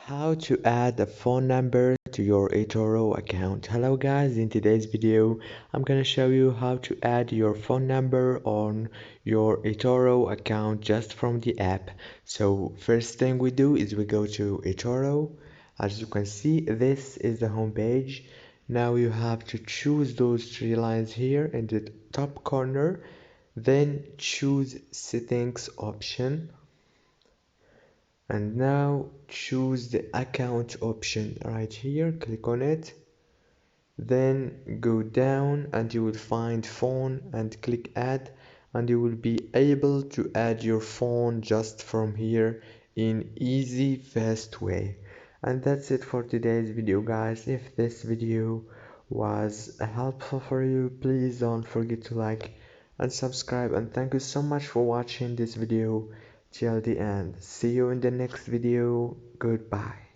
How to add a phone number to your Etoro account. Hello guys, in today's video I'm gonna show you how to add your phone number on your Etoro account just from the app. So first thing we do is we go to Etoro. As you can see, this is the home page. Now you have to choose those three lines here in the top corner, then choose settings option, and now choose the account option right here. Click on it, then go down and you will find phone and click add, and you will be able to add your phone just from here in easy fast way. And that's it for today's video guys. If this video was helpful for you, please don't forget to like and subscribe, and thank you so much for watching this video till the end. See you in the next video. Goodbye.